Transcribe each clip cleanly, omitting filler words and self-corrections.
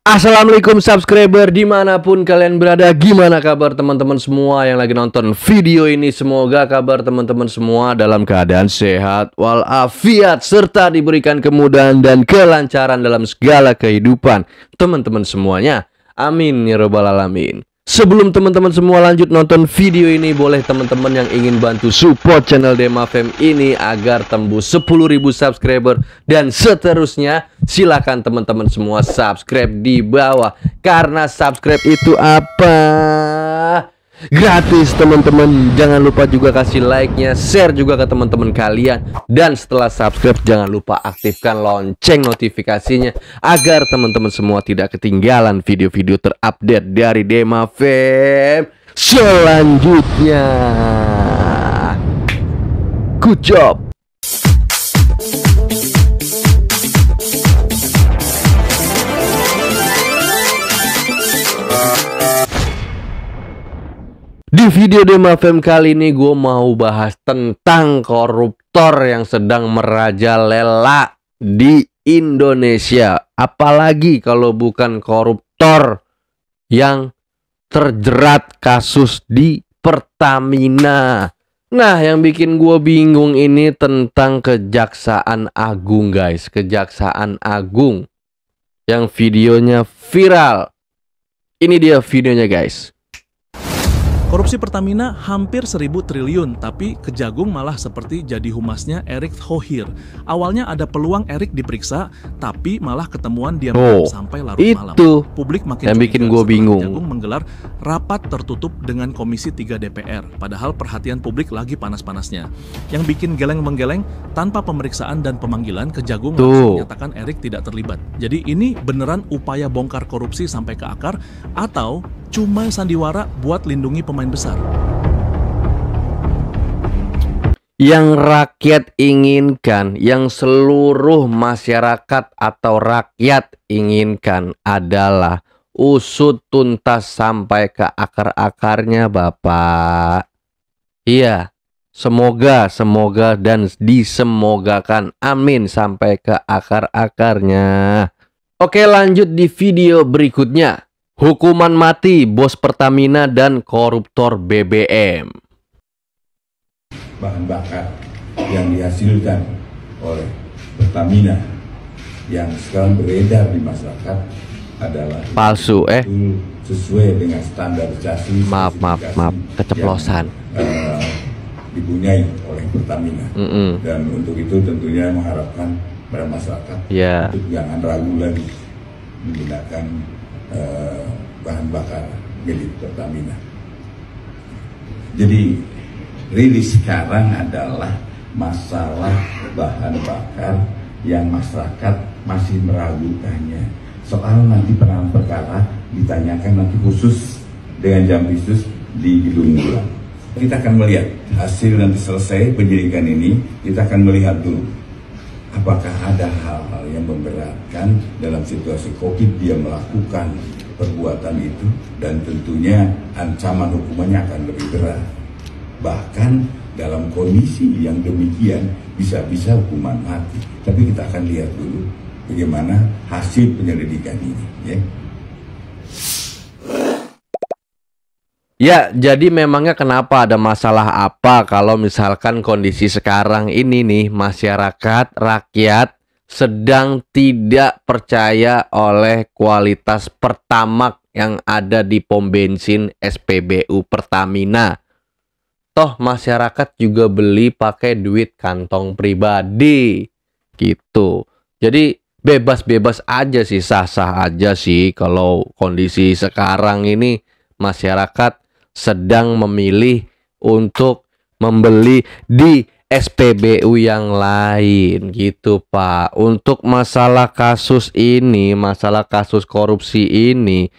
Assalamualaikum subscriber dimanapun kalian berada. Gimana kabar teman-teman semua yang lagi nonton video ini? Semoga kabar teman-teman semua dalam keadaan sehat walafiat serta diberikan kemudahan dan kelancaran dalam segala kehidupan teman-teman semuanya. Amin ya robbal alamin. Sebelum teman-teman semua lanjut nonton video ini, boleh teman-teman yang ingin bantu support channel Demafem ini agar tembus 10.000 subscriber dan seterusnya, silakan teman-teman semua subscribe di bawah. Karena subscribe itu apa? Gratis teman-teman. Jangan lupa juga kasih like-nya, share juga ke teman-teman kalian. Dan setelah subscribe jangan lupa aktifkan lonceng notifikasinya agar teman-teman semua tidak ketinggalan video-video terupdate dari Demafem selanjutnya. Good job. Di video Demafem kali ini gue mau bahas tentang koruptor yang sedang merajalela di Indonesia. Apalagi kalau bukan koruptor yang terjerat kasus di Pertamina. Nah, yang bikin gue bingung ini tentang Kejaksaan Agung, guys. Kejaksaan Agung yang videonya viral. Ini dia videonya, guys. Korupsi Pertamina hampir 1.000 triliun, tapi Kejagung malah seperti jadi humasnya Erick Thohir. Awalnya ada peluang Erick diperiksa, tapi malah ketemuan diam sampai larut malam. Publik makin yang bikin gue bingung. Kejagung menggelar rapat tertutup dengan Komisi 3 DPR, padahal perhatian publik lagi panas-panasnya. Yang bikin geleng-menggeleng, tanpa pemeriksaan dan pemanggilan, Kejagung langsung menyatakan Erick tidak terlibat. Jadi ini beneran upaya bongkar korupsi sampai ke akar, atau cuma sandiwara buat lindungi pemain besar? Yang rakyat inginkan, yang seluruh masyarakat atau rakyat inginkan adalah usut tuntas sampai ke akar-akarnya, Bapak. Iya, semoga dan disemogakan. Amin, sampai ke akar-akarnya. Oke, lanjut di video berikutnya. Hukuman mati bos Pertamina dan koruptor BBM. Bahan bakar yang dihasilkan oleh Pertamina yang sekarang beredar di masyarakat adalah palsu. Sesuai dengan standarisasi maaf keceplosan yang dipunyai oleh Pertamina. Dan untuk itu tentunya mengharapkan pada masyarakat untuk jangan ragu lagi menggunakan bahan bakar milik Pertamina. Jadi rilis sekarang adalah masalah bahan bakar yang masyarakat masih meragukannya. Soal nanti penanganan perkara ditanyakan nanti khusus dengan jam khusus di gedung Bulan. Kita akan melihat hasil nanti selesai penyidikan ini. Kita akan melihat dulu apakah ada hal-hal yang memberatkan dalam situasi COVID dia melakukan perbuatan itu, dan tentunya ancaman hukumannya akan lebih berat. Bahkan dalam kondisi yang demikian bisa-bisa hukuman mati. Tapi kita akan lihat dulu bagaimana hasil penyelidikan ini, ya. Ya, jadi memangnya kenapa, ada masalah apa kalau misalkan kondisi sekarang ini nih masyarakat, rakyat sedang tidak percaya oleh kualitas Pertamax yang ada di pom bensin SPBU Pertamina. Toh masyarakat juga beli pakai duit kantong pribadi gitu. Jadi bebas-bebas aja sih, sah-sah aja sih kalau kondisi sekarang ini masyarakat sedang memilih untuk membeli di SPBU yang lain gitu, Pak. Untuk masalah kasus ini, masalah kasus korupsi ini,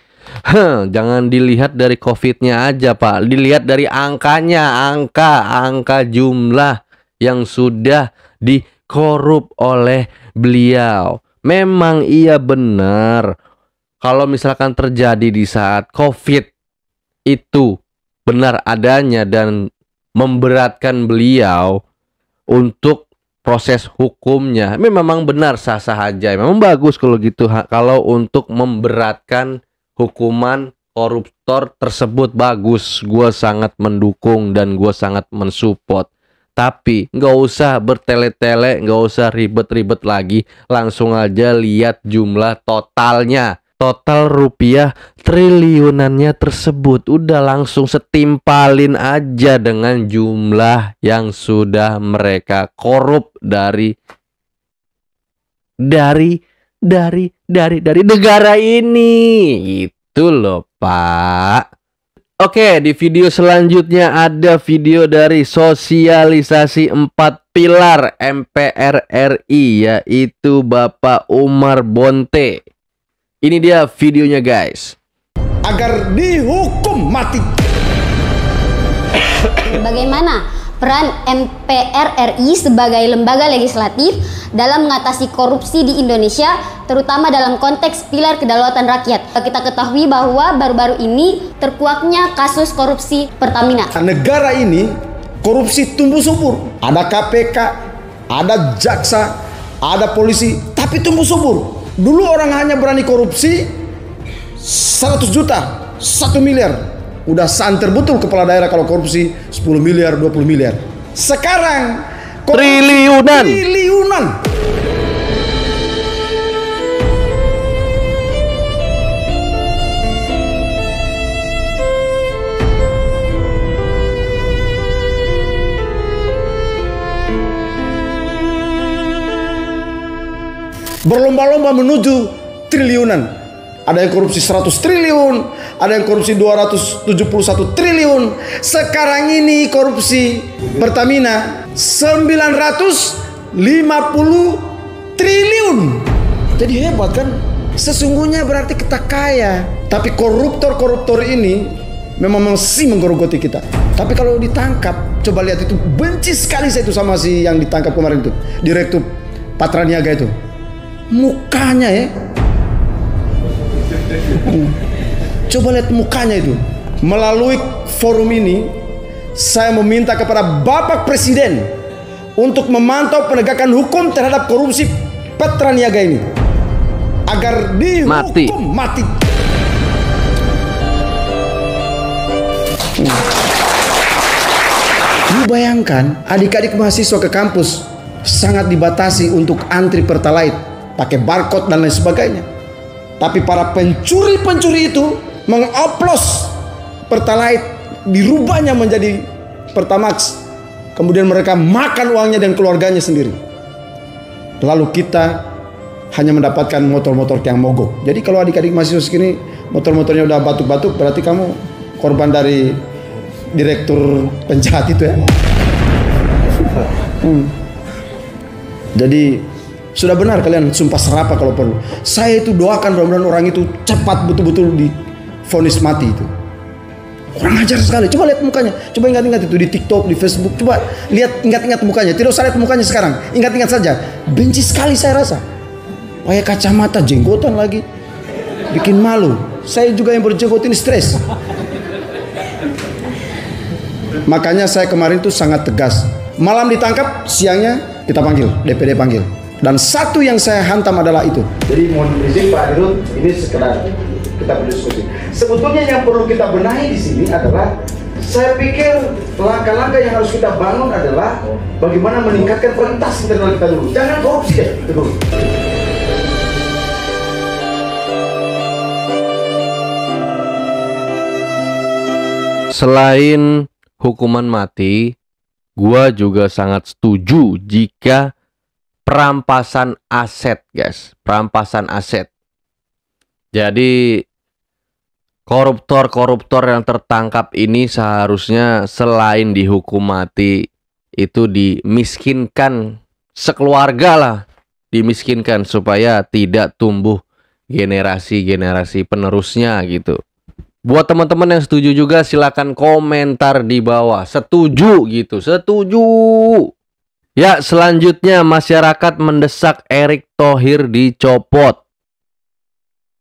jangan dilihat dari COVID-nya aja, Pak. Dilihat dari angkanya, angka jumlah yang sudah dikorup oleh beliau. Memang iya benar, kalau misalkan terjadi di saat COVID itu benar adanya dan memberatkan beliau untuk proses hukumnya. Memang benar, sah-sah aja. Memang bagus kalau gitu, kalau untuk memberatkan hukuman koruptor tersebut bagus. Gue sangat mendukung dan gue sangat mensupport. Tapi nggak usah bertele-tele, nggak usah ribet-ribet lagi. Langsung aja lihat jumlah totalnya. Total rupiah triliunannya tersebut. Udah langsung setimpalin aja dengan jumlah yang sudah mereka korup dari negara ini. Itu loh, Pak. Oke, di video selanjutnya ada video dari sosialisasi 4 pilar MPR RI, yaitu Bapak Umar Bonte. Ini dia videonya, guys. Agar dihukum mati. Bagaimana peran MPR RI sebagai lembaga legislatif dalam mengatasi korupsi di Indonesia, terutama dalam konteks pilar kedaulatan rakyat? Kita ketahui bahwa baru-baru ini terkuaknya kasus korupsi Pertamina. Negara ini korupsi tumbuh subur. Ada KPK, ada jaksa, ada polisi, tapi tumbuh subur. Dulu orang hanya berani korupsi 100 juta, 1 miliar. Udah santer betul kepala daerah kalau korupsi 10 miliar, 20 miliar. Sekarang Triliunan. Triliunan. Berlomba-lomba menuju triliunan. Ada yang korupsi 100 triliun, ada yang korupsi 271 triliun. Sekarang ini korupsi Pertamina 950 triliun. Jadi hebat kan? Sesungguhnya berarti kita kaya. Tapi koruptor-koruptor ini memang masih menggerogoti kita. Tapi kalau ditangkap, coba lihat itu, benci sekali saya itu sama si yang ditangkap kemarin itu, Direktur Patraniaga itu. Mukanya ya, coba lihat mukanya itu. Melalui forum ini, saya meminta kepada Bapak Presiden untuk memantau penegakan hukum terhadap korupsi Patraniaga ini agar dihukum mati. Lu bayangkan, adik-adik mahasiswa ke kampus sangat dibatasi untuk antri Pertalite, pakai barcode dan lain sebagainya. Tapi para pencuri-pencuri itu mengoplos Pertalite, dirubahnya menjadi Pertamax. Kemudian mereka makan uangnya dan keluarganya sendiri. Lalu kita hanya mendapatkan motor-motor yang mogok. Jadi kalau adik-adik mahasiswa segini motor-motornya udah batuk-batuk, berarti kamu korban dari direktur penjahat itu ya. Jadi sudah benar kalian sumpah serapah kalau perlu. Saya itu doakan mudah-mudahan orang itu cepat betul-betul divonis mati itu. Kurang ajar sekali. Coba lihat mukanya. Coba ingat-ingat itu di TikTok, di Facebook. Coba lihat, ingat-ingat mukanya. Tidak usah lihat mukanya sekarang. Ingat-ingat saja. Benci sekali saya rasa. Pakai kacamata, jenggotan lagi. Bikin malu. Saya juga yang berjenggot ini stres. Makanya saya kemarin itu sangat tegas. Malam ditangkap, siangnya kita panggil, DPD panggil. Dan satu yang saya hantam adalah itu. Jadi mohon izin Pak Dirut, ini sekedar kita berdiskusi. Sebetulnya yang perlu kita benahi di sini adalah, saya pikir langkah-langkah yang harus kita bangun adalah bagaimana meningkatkan kualitas internal kita dulu. Jangan korupsi ya, itu dulu. Selain hukuman mati, gua juga sangat setuju jika perampasan aset, guys. Perampasan aset. Jadi koruptor-koruptor yang tertangkap ini seharusnya selain dihukum mati, itu dimiskinkan sekeluarga lah. Dimiskinkan supaya tidak tumbuh generasi-generasi penerusnya gitu. Buat teman-teman yang setuju juga silakan komentar di bawah. Setuju gitu, setuju. Ya, selanjutnya masyarakat mendesak Erick Thohir dicopot.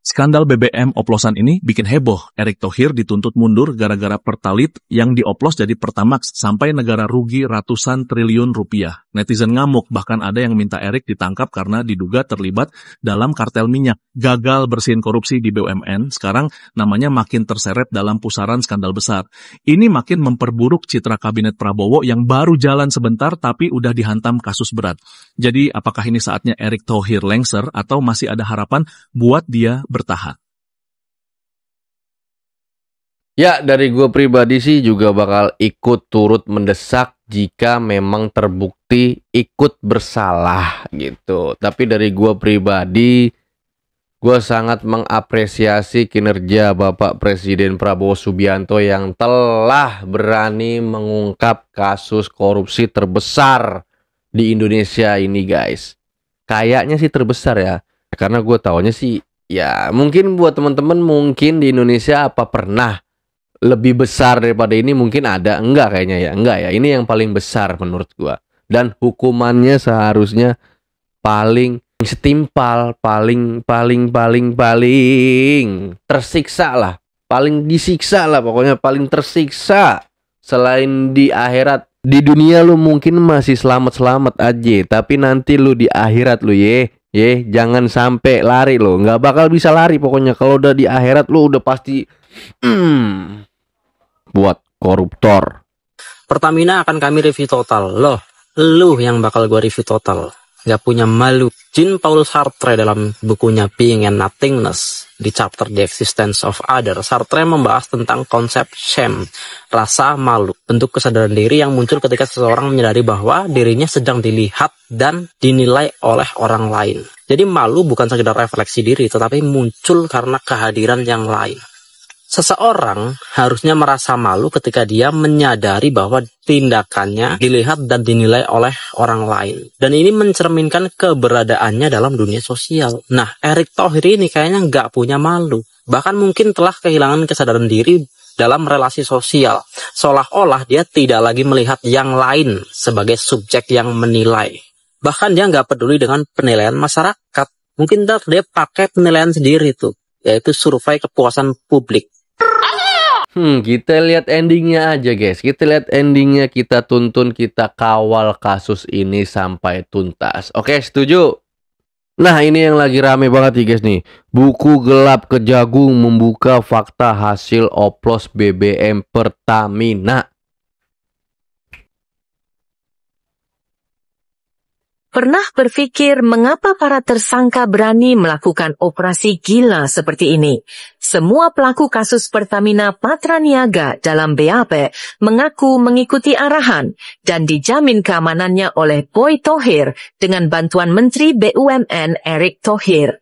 Skandal BBM oplosan ini bikin heboh. Erick Thohir dituntut mundur gara-gara Pertalite yang dioplos jadi Pertamax sampai negara rugi ratusan triliun rupiah. Netizen ngamuk, bahkan ada yang minta Erick ditangkap karena diduga terlibat dalam kartel minyak. Gagal bersihin korupsi di BUMN, sekarang namanya makin terseret dalam pusaran skandal besar. Ini makin memperburuk citra kabinet Prabowo yang baru jalan sebentar tapi udah dihantam kasus berat. Jadi apakah ini saatnya Erick Thohir lengser atau masih ada harapan buat dia bertahan? Ya, dari gue pribadi sih juga bakal ikut turut mendesak jika memang terbukti ikut bersalah gitu. Tapi dari gue pribadi, gue sangat mengapresiasi kinerja Bapak Presiden Prabowo Subianto yang telah berani mengungkap kasus korupsi terbesar di Indonesia ini, guys. Kayaknya sih terbesar ya, karena gue taunya sih ya mungkin buat teman-teman mungkin di Indonesia apa pernah lebih besar daripada ini, mungkin ada, enggak kayaknya ya, enggak ya, ini yang paling besar menurut gue. Dan hukumannya seharusnya paling setimpal, paling tersiksa lah, paling disiksa lah, pokoknya paling tersiksa. Selain di akhirat, di dunia lu mungkin masih selamat-selamat aja, tapi nanti lu di akhirat lu jangan sampai lari lo, nggak bakal bisa lari pokoknya. Kalau udah di akhirat lu udah pasti buat koruptor. Pertamina akan kami review total. Loh, lu yang bakal gua review total. Gak punya malu. Jean-Paul Sartre dalam bukunya Being and Nothingness di chapter The Existence of Other, Sartre membahas tentang konsep shame, rasa malu, bentuk kesadaran diri yang muncul ketika seseorang menyadari bahwa dirinya sedang dilihat dan dinilai oleh orang lain. Jadi malu bukan sekedar refleksi diri, tetapi muncul karena kehadiran yang lain. Seseorang harusnya merasa malu ketika dia menyadari bahwa tindakannya dilihat dan dinilai oleh orang lain. Dan ini mencerminkan keberadaannya dalam dunia sosial. Nah, Erick Thohir ini kayaknya nggak punya malu. Bahkan mungkin telah kehilangan kesadaran diri dalam relasi sosial. Seolah-olah dia tidak lagi melihat yang lain sebagai subjek yang menilai. Bahkan dia nggak peduli dengan penilaian masyarakat. Mungkin dia pakai penilaian sendiri tuh, yaitu survei kepuasan publik. Kita lihat endingnya aja, guys. Kita lihat endingnya, kita tuntun, kita kawal kasus ini sampai tuntas. Oke, setuju? Nah, ini yang lagi rame banget nih, guys nih. Buku Gelap Kejagung membuka fakta hasil oplos BBM Pertamina. Pernah berpikir mengapa para tersangka berani melakukan operasi gila seperti ini? Semua pelaku kasus Pertamina Patraniaga dalam BAP mengaku mengikuti arahan dan dijamin keamanannya oleh Boy Thohir dengan bantuan Menteri BUMN Erick Thohir.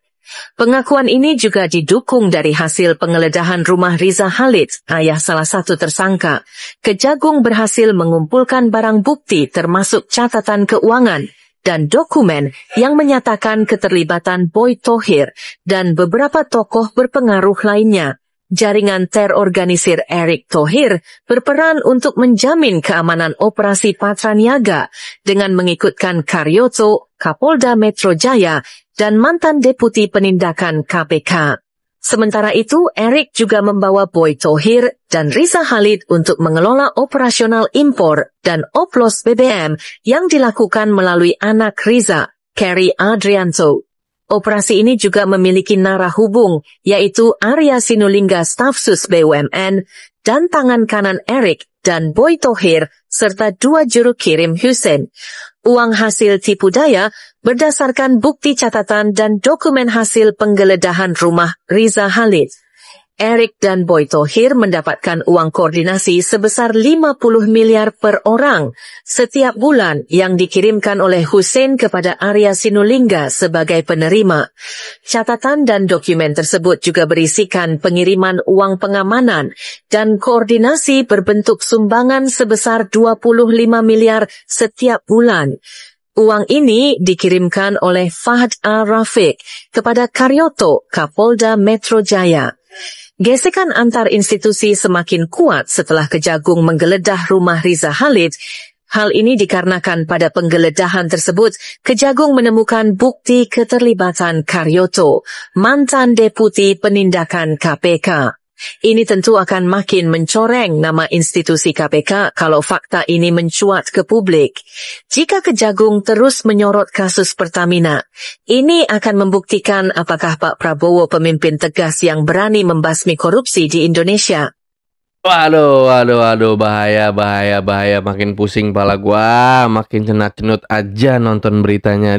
Pengakuan ini juga didukung dari hasil penggeledahan rumah Riza Khalid, ayah salah satu tersangka. Kejagung berhasil mengumpulkan barang bukti termasuk catatan keuangan dan dokumen yang menyatakan keterlibatan Boy Thohir dan beberapa tokoh berpengaruh lainnya. Jaringan terorganisir Erick Thohir berperan untuk menjamin keamanan operasi Patraniaga dengan mengikutkan Karyoto, Kapolda Metro Jaya, dan mantan Deputi Penindakan KPK. Sementara itu, Erick juga membawa Boy Thohir dan Riza Khalid untuk mengelola operasional impor dan oplos BBM yang dilakukan melalui anak Riza, Carrie Adrianto. Operasi ini juga memiliki narah hubung, yaitu Arya Sinulinga Stafsus BUMN dan tangan kanan Erick dan Boy Thohir serta 2 juru kirim Hussein. Uang hasil tipu daya berdasarkan bukti catatan dan dokumen hasil penggeledahan rumah Riza Khalid. Erick dan Boy Thohir mendapatkan uang koordinasi sebesar 50 miliar per orang setiap bulan yang dikirimkan oleh Hussein kepada Arya Sinulinga sebagai penerima. Catatan dan dokumen tersebut juga berisikan pengiriman uang pengamanan dan koordinasi berbentuk sumbangan sebesar 25 miliar setiap bulan. Uang ini dikirimkan oleh Fahd Al-Rafiq kepada Karyoto, Kapolda Metro Jaya. Gesekan antar institusi semakin kuat setelah Kejagung menggeledah rumah Riza Khalid Hal ini dikarenakan pada penggeledahan tersebut, Kejagung menemukan bukti keterlibatan Karyoto, mantan Deputi Penindakan KPK. Ini tentu akan makin mencoreng nama institusi KPK kalau fakta ini mencuat ke publik. Jika Kejagung terus menyorot kasus Pertamina, ini akan membuktikan apakah Pak Prabowo pemimpin tegas yang berani membasmi korupsi di Indonesia. Waduh, bahaya, makin pusing pala gua, makin cenat-cenut aja nonton beritanya.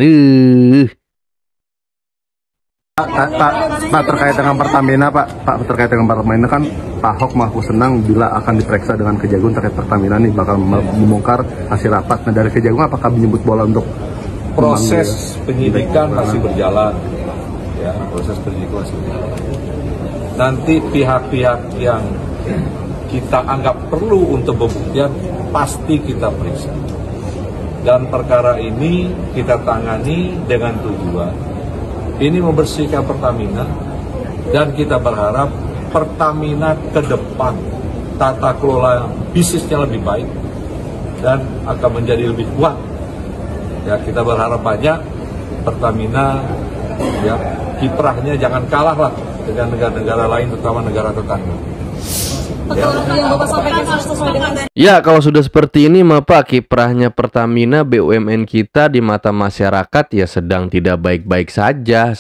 Pak terkait dengan Pertamina, Pak terkait dengan Pertamina kan Pak Ahok mengaku senang bila akan diperiksa dengan Kejagung terkait Pertamina nih bakal membongkar hasil rapat. Nah dari Kejagung apakah menyebut bola untuk proses penyidikan masih berjalan, ya proses penyidikan masih berjalan. Nanti pihak-pihak yang kita anggap perlu untuk pembuktian pasti kita periksa. Dan perkara ini kita tangani dengan tujuan ini membersihkan Pertamina, dan kita berharap Pertamina ke depan tata kelola bisnisnya lebih baik dan akan menjadi lebih kuat. Ya, kita berharap banyak Pertamina, ya kiprahnya jangan kalah lah dengan negara-negara lain, terutama negara tetangga. Ya, kalau sudah seperti ini mah Pak, kiprahnya Pertamina BUMN kita di mata masyarakat ya sedang tidak baik-baik saja.